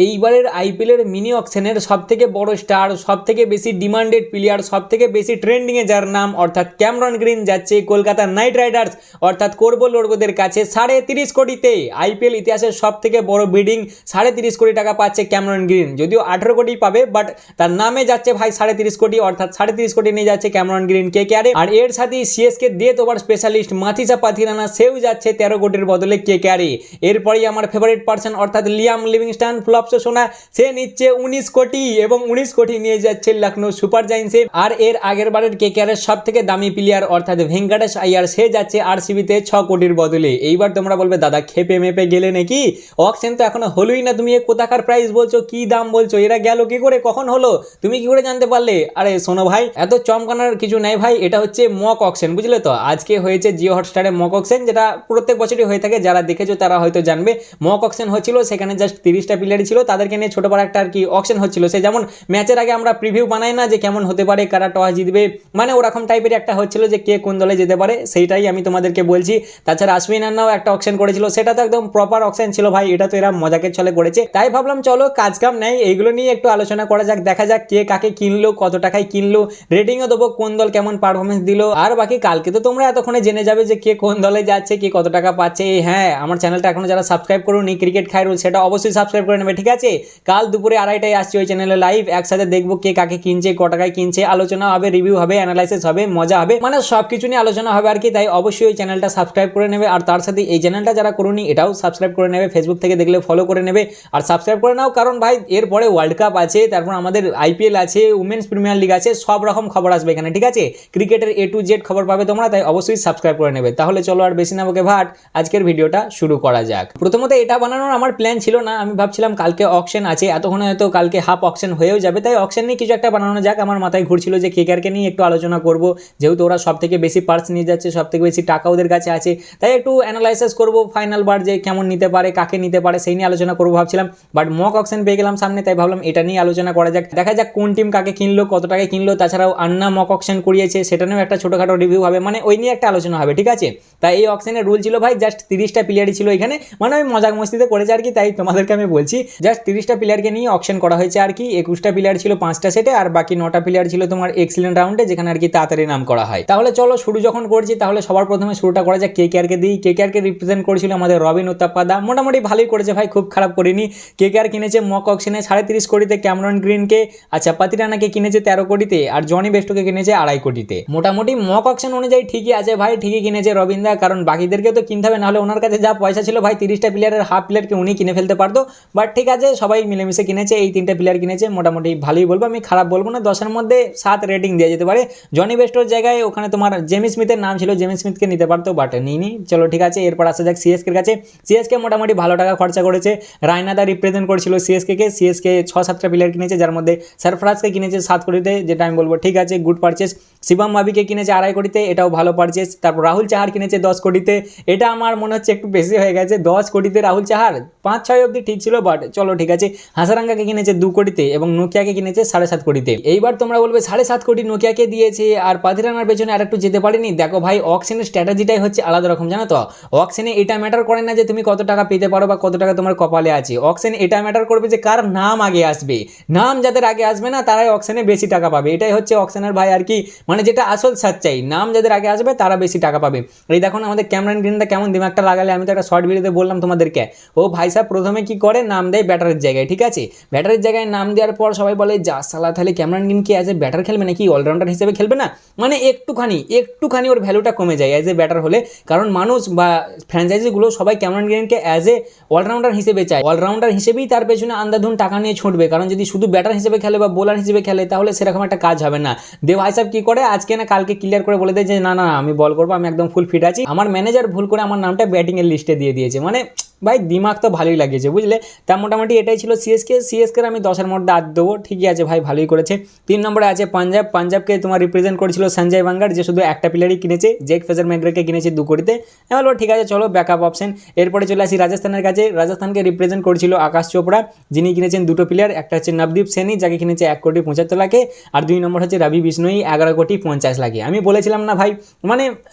এইবারের আইপিএলের মিনি অকশনের সবথেকে বড় স্টার, সবথেকে বেশি ডিমান্ডেড প্লেয়ার, সবথেকে বেশি ট্রেন্ডিংয়ে যার নাম অর্থাৎ ক্যামেরন গ্রিন যাচ্ছে কলকাতা নাইট রাইডার্স অর্থাৎ করবো লড়বোদের কাছে 30.5 কোটিতে। আইপিএল ইতিহাসের সবথেকে বড় বিডিং 30.5 কোটি টাকা পাচ্ছে ক্যামেরন গ্রিন, যদিও 18 কোটি পাবে, বাট তার নামে যাচ্ছে ভাই 30.5 কোটি, অর্থাৎ 30.5 কোটি নিয়ে যাচ্ছে ক্যামেরন গ্রিন কেকেআরে। আর এর সাথে CSK death over specialist Matheesha Pathirana সেও যাচ্ছে 13 কোটির বদলে কেকেআরে। এরপরেই আমার ফেভারিট পার্সন অর্থাৎ লিয়াম লিভিংস্টন ফ্লপসে শোনা, সে নিচ্ছে 19 কোটি এবং 19 কোটি নিয়ে যাচ্ছে লখনৌ সুপার জায়ান্টসে। আর এর আগের বারের কেকেআরের সব থেকে দামি প্লেয়ার অর্থাৎ ভেঙ্কটেশ আইয়ার, সে যাচ্ছে আরসিবিতে 6 কোটির বদলে। এইবার তোমরা বলবে দাদা খেপে মেপে গেলে নাকি, অকশন তো এখনো হলোই না, তুমি কোথাকার প্রাইস বলছো, কি দাম বলছো, এরা গেল কি করে, কখন হলো, তুমি কি করে জানতে পারলে? আরে শোনো ভাই, এত চমকানোর কিছু নাই ভাই, এটা হচ্ছে মক অকশন, বুঝলে তো। আজকে হয়েছে জিও হটস্টারে মক অকশন, যেটা প্রত্যেক বছরই হয়ে থাকে, যারা দেখেছো তারা হয়তো জানবে। মক অকশন হচ্ছিল, সেখানে জাস্ট 30টা প্লেয়ারই ছিল, তাদেরকে নিয়ে ছোট বড় একটা আর কি অকশন হচ্ছিল। সে যেমন ম্যাচের আগে আমরা প্রিভিউ বানাই না যে কেমন হতে পারে, কারা টস জিতবে, মানে ওরকম টাইপের একটা হচ্ছিল যে কে কোন দলে যেতে পারে, সেইটাই আমি তোমাদেরকে বলছি। তাছাড়া আশ্বিন আন্নাও একটা অকশন করেছিল, সেটা তো একদম প্রপার অকশন ছিল ভাই, এটা তো এরা মজাকের ছলে করেছে। তাই ভাবলাম চলো কাজ কাম নেই, এইগুলো নিয়ে একটু আলোচনা করা যাক, দেখা যাক কে কাকে কিনলো, কত টাকায় কিনলো, রেটিংও দেবো কোন দল কেমন পারফরমেন্স দিল। আর বাকি কালকে তো তোমরা এতক্ষণে জেনে যাবে যে কে কোন দলে যাচ্ছে, কে কত টাকা পাচ্ছে। হ্যাঁ, আমার চ্যানেলটা এখনো যারা সাবস্ক্রাইব করুন ক্রিকেট খাই রুল, সেটা অবশ্যই সাবস্ক্রাইব করে নেবে, ঠিক আছে। কাল দুপুরে 2:30টায় আসছে ওই চ্যানেলে লাইভ, একসাথে দেখবো কে কাকে কিনছে, ক টাকায় কিনছে, আলোচনা হবে, রিভিউ হবে, অ্যানালাইসিস হবে, মজা হবে, মানে সবকিছু নিয়ে আলোচনা হবে আর কি। তাই অবশ্যই ওই চ্যানেলটা সাবস্ক্রাইব করে নেবে, আর তার সাথে এই চ্যানেলটা যারা করুনি এটাও সাবস্ক্রাইব করে নেবে, ফেসবুক থেকে দেখলে ফলো করে নেবে আর সাবস্ক্রাইব করে নাও, কারণ ভাই এরপরে ওয়ার্ল্ড কাপ আছে, তারপর আমাদের আইপিএল আছে, উমেন্স প্রিমিয়ার লিগ আছে, সব রকম খবর আসবে এখানে, ঠিক আছে। ক্রিকেটের A to Z খবর পাবে তোমরা, তাই অবশ্যই সাবস্ক্রাইব করে নেবে। তাহলে চলো আর বেশি না বকে ভাট, আজকের ভিডিওটা শুরু করা যাক। প্রথমত এটা বানানোর আমার প্ল্যান ছিল না, আমি ভাবছিলাম কালকে অকশন আছে, এতক্ষণে হয়তো কালকে হাফ অকশন হয়েও যাবে, তাই অকশন নিয়ে কিছু একটা বানানো যাক। আমার মাথায় ঘুরছিল যে কেকেআরকে নিয়ে একটু আলোচনা করব, যেহেতু ওরা সব থেকে বেশি পার্স নিয়ে যাচ্ছে, সব থেকে বেশি টাকা ওদের কাছে আছে, তাই একটু অ্যানালাইসিস করবো ফাইনাল বার যে কেমন নিতে পারে, কাকে নিতে পারে, সেই নিয়ে আলোচনা করবো ভাবছিলাম। বাট মক অকশন পেয়ে গেলাম সামনে, তাই ভাবলাম এটা নিয়ে আলোচনা করা যাক, দেখা যাক কোন টিম কাকে কিনলো, কত টাকায় কিনলো। তাছাড়াও আন্না মক অকশন করিয়েছে, সেটা নিয়েও একটা ছোটোখাটো রিভিউ হবে, মানে ওই নিয়ে একটা আলোচনা হবে, ঠিক আছে। তাই এই অকশনের রুল ছিল ভাই জাস্ট 30টা প্লেয়ারই ছিল এখানে, মানে ওই মজাক মস্তিতে করেছে আর কি, তাই তোমাদেরকে আমি বলছি জাস্ট 30টা প্লেয়ারকে নিয়ে অকশন করা হয়েছে আর কি। 21টা প্লেয়ার ছিল 5টা সেটে, আর বাকি 9টা প্লেয়ার ছিল তোমার এক্সিলেন্ট রাউন্ডে, যেখানে আর কি তাড়াতাড়ি নাম করা হয়। তাহলে চলো শুরু যখন করছি, তাহলে সবার প্রথমে শুরুটা করা যাক কেকেআরকে দিই। কেকেআরকে রিপ্রেজেন্ট করেছিল আমাদের রবিন উত্তাপ্পাদা, মোটামুটি ভালোই করেছে ভাই, খুব খারাপ করেনি। কেকেআর কিনেছে মক অকশনে 30.5 কোটিতে ক্যামেরন গ্রিনকে, আচ্ছা পাতিরানাকে কিনেছে 13 কোটিতে, আর জনি বেস্টোকে কিনেছে 2.5 কোটিতে। মোটামুটি মক অকশন অনুযায়ী ঠিকই আছে ভাই, ঠিকই কিনেছে রবিন্দা, কারণ বাকিদেরকে তো কিনতে হবে, নাহলে ওনার কাছে যা পয়সা ছিল ভাই 30টা প্লেয়ারের হাফ প্লেয়ারকে উনি কিনে ফেলতে পারতো। বাট ঠিক আছে, সবাই মিলেমিশে কিনেছে, এই 3টে প্লেয়ার কিনেছে, মোটামুটি ভালোই বলবো, আমি খারাপ বলবো না, 10-এর মধ্যে 7 রেটিং দেওয়া যেতে পারে। জনি বেস্টোর জায়গায় ওখানে তোমার জেমি স্মিথের নাম ছিল, জেমি স্মিথকে নিতে পারতো, বাট নিইনি, চলো ঠিক আছে। এরপর আসা যাক সিএসকের কাছে। সিএসকে মোটামুটি ভালো টাকা খরচা করেছে, রায়নাদা রিপ্রেজেন্ট করেছিল সিএসকে। সিএসকে 6-7টা প্লেয়ার কিনেছে, যার মধ্যে সারফরাজকে কিনেছে 7 কোটিতে, যেটা আমি বলবো ঠিক আছে, গুড পারচেস। শিবম মাবিকে কিনেছে 2.5 কোটিতে, এটাও ভালো পারচেস। তারপর রাহুল চাহার কিনেছে 10 কোটিতে, এটা আমার মনে হচ্ছে একটু বেশি হয়ে গেছে, 10 কোটিতে রাহুল চাহার, 5-6 অব্দি ঠিক ছিল, বাট চলো ঠিক আছে। হাসারাঙ্গাকে কিনেছে 2 কোটিতে এবং নোকিয়াকে কিনেছে 7.5 কোটিতে। এইবার তোমরা বলবে 7.5 কোটি নোকিয়াকে দিয়েছে আর পাতিরানার পেছনে আর একটু যেতে পারেনি। দেখো ভাই, অকশনের স্ট্র্যাটেজিটাই হচ্ছে আলাদা রকম, জানো তো। অকশনে এটা ম্যাটার করে না যে তুমি কত টাকা পেতে পারো বা কত টাকা তোমার কপালে আছে, অকশনে এটা ম্যাটার করবে যে কার নাম আগে আসবে। নাম যাদের আগে আসবে না, তারাই অকশনে বেশি টাকা পাবে, এটাই হচ্ছে অকশনের ভাই আর কি, মানে যেটা আসল সাচ্চাই, নাম যাদের আগে আসবে তারা বেশি টাকা পাবে। এই দেখো না আমাদের ক্যামেরন গ্রিনটা কেমন দিমাগটা লাগালে, আমি তো একটা শর্ট ভিডিওতে বললাম তোমাদেরকে। ও ভাই সাহেব প্রথমে কি করে, নাম দেয় ব্যাটারের জায়গায়, ঠিক আছে। ব্যাটারের জায়গায় নাম দেওয়ার পর সবাই বলে যা সালা, তাহলে ক্যামেরন গ্রিন কি অ্যাজ এ ব্যাটার খেলবে নাকি, অলরাউন্ডার হিসেবে খেলবে না, মানে একটুখানি ওর ভ্যালুটা কমে যায় অ্যাজ এ ব্যাটার হলে, কারণ মানুষ বা ফ্র্যাঞ্চাইজিগুলো সবাই ক্যামেরন গ্রিনকে অ্যাজ এ অলরাউন্ডার হিসেবে চায়, অলরাউন্ডার হিসেবেই তার পেছনে আন্ধাধুন টাকা নিয়ে ছুটবে, কারণ যদি শুধু ব্যাটার হিসেবে খেলে বা বোলার হিসেবে খেলে তাহলে সেরকম একটা কাজ হবে না। দে ভাই সাহেব কি করে, আজকে না কালকে ক্লিয়ার করে বলে দেয় যে না না আমি বল করবো, আমি একদম ফুল ফিট আছি। আমার ম্যানেজার ভুল করে আমার নামটা ব্যাটিংয়ের লিস্টে দিয়ে দিয়েছে, মানে ভাই দিমাগ তো ভালোই লাগিয়েছে, বুঝলে। তা মোটামুটি এটাই ছিল সিএসকের আমি 10-এর মধ্যে 8 দেবো, ঠিকই আছে ভাই, ভালোই করেছে। 3 নম্বরে আছে পাঞ্জাবকে তোমার রিপ্রেজেন্ট করেছিল সঞ্জয় বাঙ্গার, যে শুধু একটা প্লেয়ারই কিনেছে, জেক ফেজার ম্যাকগ্রেকে কিনেছে 2 কোটিতে, আমি বলবো ঠিক আছে চলো ব্যাকআপ অপশন। এরপরে চলে আসি রাজস্থানের কাছে। রাজস্থানকে রিপ্রেজেন্ট করেছিল আকাশ চোপড়া, যিনি কিনেছেন 2টো প্লেয়ার, একটা হচ্ছে নবদীপ সেনী যাকে কিনেছে 1.75 লাখে, আর 2 নম্বর হচ্ছে রবি বিষ্ণোই 11.50 লাখে। আমি বলেছিলাম না ভাই, মানে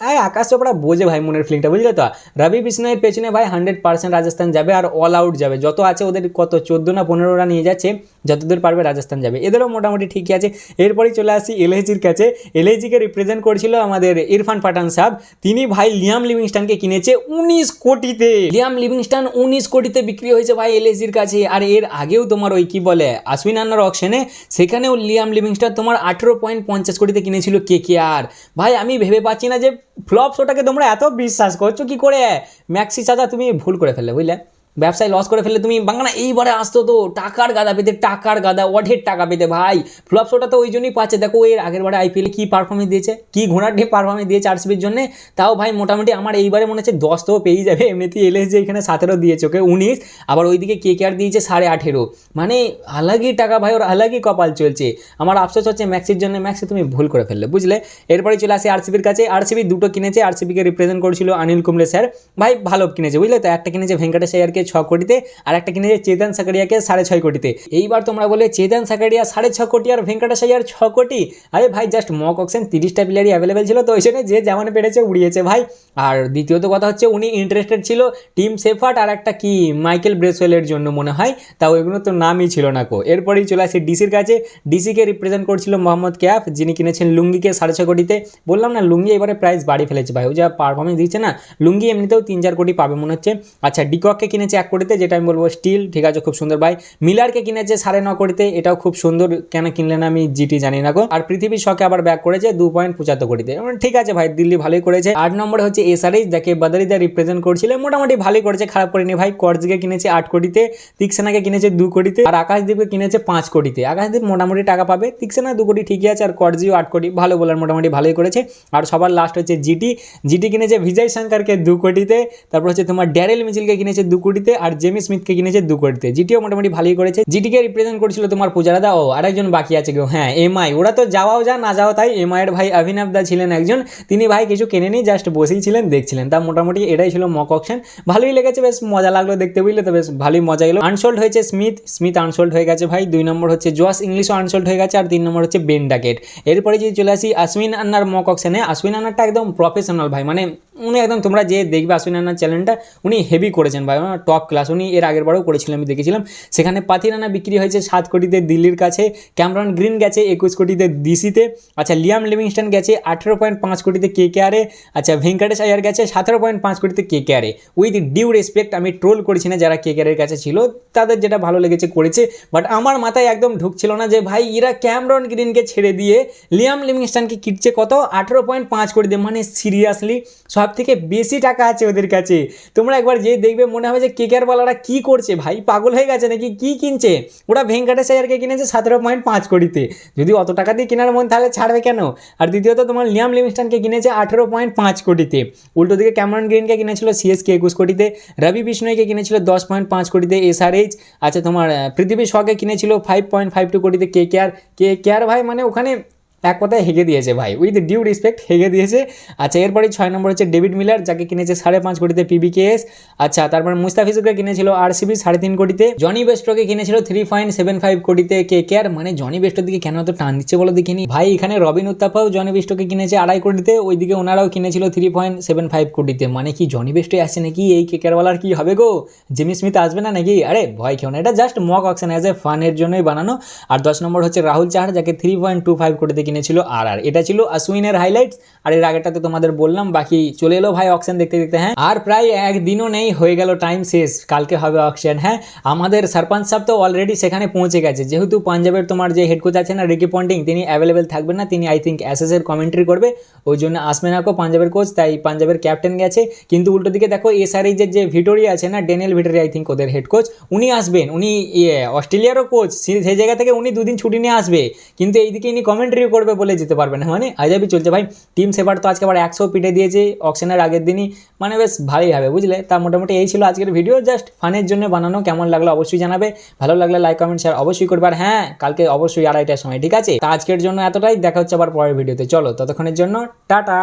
আকাশ চোপড়া বোঝে ভাই মনের ফিলিংটা, বুঝলে তো। রবি বিষ্ণোয়ের পেছনে ভাই 100% রাজস্থান যাবে আর অল আউট যাবে, যত আছে ওদের কত 14 না 15টা নিয়ে যাচ্ছে, যতদূর পারবে রাজস্থান যাবে, এদেরও মোটামুটি ঠিকই আছে। এরপরেই চলে আসি এলএইচজির কাছে। এলএইচজিকে রিপ্রেজেন্ট করছিল আমাদের ইরফান পাঠান সাহেব, তিনি ভাই লিয়াম লিভিংস্টনকে কিনেছে 19 কোটিতে। লিয়াম লিভিংস্টন 19 কোটিতে বিক্রি হয়েছে ভাই এলএইচজির কাছে। আর এর আগেও তোমার ওই কি বলে আশ্বিন আন্নার অকশনে, সেখানেও লিয়াম লিভিংস্টন তোমার 18.50 কোটিতে কিনেছিল কেকেআর। ভাই আমি ভেবে পাচ্ছি না যে ফ্লপ শোটাকে তোমরা এত বিশ্বাস করছো কি করে। ম্যাক্সি চাচা তুমি ভুল করে ফেললে বুঝলে, ব্যবসায় লস করে ফেললে তুমি। বাংলা এইবারে আসতো তো টাকার গাদা পেতে, টাকার গাদা অঢের টাকা পেতে ভাই। ফ্লপ শোটা তো ওই জন্যই পাচ্ছে, দেখো এর আগের বারে আইপিএলে কী পারফরমেন্স দিয়েছে, কী ঘোড়াটি পারফরমেন্স দিয়েছে আরসিবির জন্য। তাও ভাই মোটামুটি আমার এইবারে মনে হচ্ছে 10 তো পেয়েই যাবে। এমনিতেই এলএসজি এখানে 17 দিয়েছে ওকে, 19, আবার ওইদিকে কেকেআর দিয়েছে 18.5। মানে আলাগই টাকা ভাই, ওর আলাগই কপাল চলছে। আমার আফসোস হচ্ছে ম্যাক্সির জন্য, ম্যাক্সি তুমি ভুল করে ফেললে বুঝলে। এরপরে চলে আসে আরসিবির কাছে। আরসিবি দুটো কিনেছে, আরসিবিকে রিপ্রেজেন্ট করেছিল অনিল কুম্বলে স্যার, ভাই ভালো কিনেছে বুঝলে তো। একটা কিনেছে ভেঙ্কটেশ আয়ারকে 6 কোটিতে, আর একটা কিনেছে চেতন সাকারিয়াকে 6.5 কোটিতে। এইবার তোমরা বলে চেতন সাকারিয়া 6.5 কোটি আর ভেঙ্কটেশ আয়ার 6 কোটি। আরে ভাই জাস্ট মক অকশন 30টা প্লেয়ারই অ্যাভেলেবেল ছিল, তো ওই জন্য যে যেমন পেরেছে উড়িয়েছে ভাই। আর দ্বিতীয়ত কথা হচ্ছে উনি ইন্টারেস্টেড ছিল টিম সেফার্ট আর একটা কি মাইকেল ব্রেসওয়েলের জন্য মনে হয়, তাও এগুলো তো নামই ছিল না কো। এরপরেই চলে আসে ডিসির কাছে। ডিসিকে রিপ্রেজেন্ট করছিল মোহাম্মদ ক্যাফ, যিনি কিনেছেন লুঙ্গিকে 6.5 কোটিতে। বললাম না লুঙ্গি এবারে প্রাইস বাড়ি ফেলেছে ভাই, ও যা পারফরমেন্স দিচ্ছে না, লুঙ্গি এমনিতেও 3-4 কোটি পাবে মনে হচ্ছে। আচ্ছা ডিকককে কিনেছে 1 কোটিতে, যেটা আমি বলবো স্টিল, ঠিক আছে খুব সুন্দর ভাই। মিলারকে কিনেছে 9.5 কোটিতে, এটাও খুব সুন্দর, কেন কিনলে না আমি জিটি জানি না গো। আর পৃথিবীর শখে আবার ব্যাক করেছে 2.75 কোটিতে, ঠিক আছে ভাই দিল্লি ভালোই করেছে। 8 নম্বরে হচ্ছে এসআরএইচ, যাকে বাদারিদা রিপ্রেজেন্ট করছিল, মোটামুটি ভালোই করেছে, খারাপ করেনি ভাই। কর্জিকে কিনেছে 8 কোটিতে, তিক্সেনাকে কিনেছে 2 কোটিতে, আর আকাশদীপকে কিনেছে 5 কোটিতে। আকাশদীপ মোটামুটি টাকা পাবে, তিক্সেনা 2 কোটি ঠিকই আছে, আর কর্জিও 8 কোটি, ভালো বলার মোটামুটি ভালোই করেছে। আর সবার লাস্ট হচ্ছে জিটি। জিটি কিনেছে বিজয় শঙ্করকে 2 কোটিতে, তারপর হচ্ছে তোমার ড্যারেল মিচেলকে কিনেছে 2 কোটিতে, আর জেমি স্মিথকে কিনেছে 2 কোটিতে। জিটিও মোটামুটি ভালোই করেছে। জিটিকে রিপ্রেজেন্ট করছিল তোমার পূজারাদা, ও আরেকজন বাকি আছে কেউ, হ্যাঁ এমআই। ওরা তো যাওয়াও যা না যাওয়া তাই। এমআই এর ভাই অভিনব দা ছিলেন একজন, তিনি ভাই কিছু কেনেনি, জাস্ট বসেই ছিলেন দেখছিলেন। তা মোটামুটি এটাই ছিল মক অকশন, ভালোই লেগেছে, বেশ মজা লাগলো দেখতে বুঝলে, তো বেশ ভালোই মজা গেল। আনসোল্ড হয়েছে স্মিথ আনসোল্ড হয়ে গেছে ভাই। 2 নম্বর হচ্ছে জোয়াস ইংলিশও আনসোল্ড হয়ে গেছে, আর 3 নম্বর হচ্ছে বেন ডাকেট। এরপরে যদি চলে আসি আশ্বিন আন্নার মক অকশনে, আশ্বিন আন্নারটা একদম প্রফেশনাল ভাই, মানে উনি একদম, তোমরা যে দেখবে আশ্বিন আন্নার চ্যানেলটা, উনি হেভি করেছেন ভাই, টপ ক্লাস। উনি এর আগের বারেও করেছিলেন, আমি দেখেছিলাম। সেখানে পাতিরানা বিক্রি হয়েছে 7 কোটিতে দিল্লির কাছে, ক্যামরন গ্রিন গেছে 21 কোটিতে ডিসিতে। আচ্ছা লিয়াম লিভিংস্টন গেছে 18.5 কোটিতে কেকেআরে। আচ্ছা ভেঙ্কটেশ আয়ার গেছে 17.5 কোটিতে কেকেআরে। উইথ ডিউ রেসপেক্ট, আমি ট্রোল করেছি না, যারা কেকেআরের কাছে ছিল তাদের যেটা ভালো লেগেছে করেছে, বাট আমার মাথায় একদম ঢুকছিল না যে ভাই এরা ক্যামরন গ্রিনকে ছেড়ে দিয়ে লিয়াম লিভিংস্টনকে কিনছে কত 18.5 কোটিতে। মানে সিরিয়াসলি সব থেকে বেশি টাকা আছে ওদের কাছে। তোমরা একবার যে দেখবে মনে হবে যে কেকেআর ওয়ালারা কি করছে ভাই, পাগল হয়ে গেছে নাকি, কি কিনছে ওরা। ভেঙ্কটেশ আয়ারকে কিনেছে 17.5 কোটিতে, যদি অত টাকা দিয়ে কেনার মন তাহলে ছাড়বে কেন। আর দ্বিতীয়ত তোমার লিয়াম লিভিংস্টনকে কিনেছে 18.5 কোটিতে। উল্টো দিকে ক্যামরন গ্রিনকে কিনেছিল সিএসকে 21 কোটিতে, রবি বিষ্ণয়কে কিনেছিল 10.5 কোটিতে এসআরএইচ। আচ্ছা তোমার পৃথিবী শকে কিনেছিল 5.52 কোটিতে কেকেআর ভাই, মানে ওখানে এক কথায় হেগে দিয়েছে ভাই, উইথ ডিউ রেসপেক্ট হেগে দিয়েছে। আচ্ছা এরপরে 6 নম্বর হচ্ছে ডেভিড মিলার, যাকে কিনেছে 5.5 কোটিতে পিবিকেএস। আচ্ছা তারপর মুস্তাফিজুরকে কিনেছিল আরসিবি 3.5 কোটিতে। জনি বেস্টোকে কিনেছিল 3.75 কোটিতে কেকেআর। মানে জনি বেস্টোর দিকে কেন এত টান দিচ্ছে বলো দেখিনি ভাই। এখানে রবিন উত্তাপাও জনি বেস্টোকে কিনেছে 2.5 কোটিতে, ওইদিকে ওনারাও কিনেছিল 3.75 কোটিতে। মানে কি জনি বেস্টোই আসছে নাকি এই কেকেআরওয়ালার, কি হবে গো, জেমি স্মিথ আসবে না নাকি? আরে ভয় খেও না, এটা just mock auction, as a ফানের জন্যই বানানো। আর 10 নম্বর হচ্ছে রাহুল চাহার, যাকে 3.25 কোটিতে কিনেছিল আর এটা ছিল আশ্বিনের হাইলাইটস। আর এর আগেটাতে তোমাদের বললাম, বাকি চলে এলো ভাই অকশন দেখতে দেখতে। হ্যাঁ আর প্রায় একদিনও নেই, হয়ে গেল টাইম শেষ, কালকে হবে অকশন। হ্যাঁ আমাদের সরপঞ্চ সাহেব তো অলরেডি সেখানে পৌঁছে গেছে, যেহেতু পাঞ্জাবের তোমার যে হেড কোচ আছে না রিকি পন্টিং, তিনি অ্যাভেলেবেল থাকবেন না, তিনি আই থিঙ্ক অ্যাসেসের কমেন্ট্রি করবে, ওই জন্য আসবে না কো পাঞ্জাবের কোচ, তাই পাঞ্জাবের ক্যাপ্টেন গেছে। কিন্তু উল্টো দিকে দেখো এসআরএইচের যে ভিটোরিয়া আছে না, ড্যানিয়েল ভিটোরিয়া আই থিঙ্ক ওদের হেড কোচ, উনি আসবেন, উনি অস্ট্রেলিয়ারও কোচ, সেই জায়গা থেকে উনি 2 দিন ছুটি নিয়ে আসবে, কিন্তু এইদিকে ইনি কমেন্ট্রিও করবে বলে যেতে পারবে না। মানে আজাবই চলছে ভাই। টিম সেবার তো আজকে আবার 100 পিটে দিয়েছে অকশনের আগের দিনই, মানে বেশ ভালোই হবে বুঝলে। তা মোটামুটি এই ছিল আজকের ভিডিও, জাস্ট ফানের জন্য বানানো। কেমন লাগলো অবশ্যই জানাবে, ভালো লাগলে লাইক কমেন্ট শেয়ার অবশ্যই করবে। আর হ্যাঁ কালকে অবশ্যই 2:30টার সময়, ঠিক আছে। তা আজকের জন্য এতটাই, দেখা হচ্ছে আবার পরের ভিডিওতে। চলো ততক্ষণের জন্য টাটা।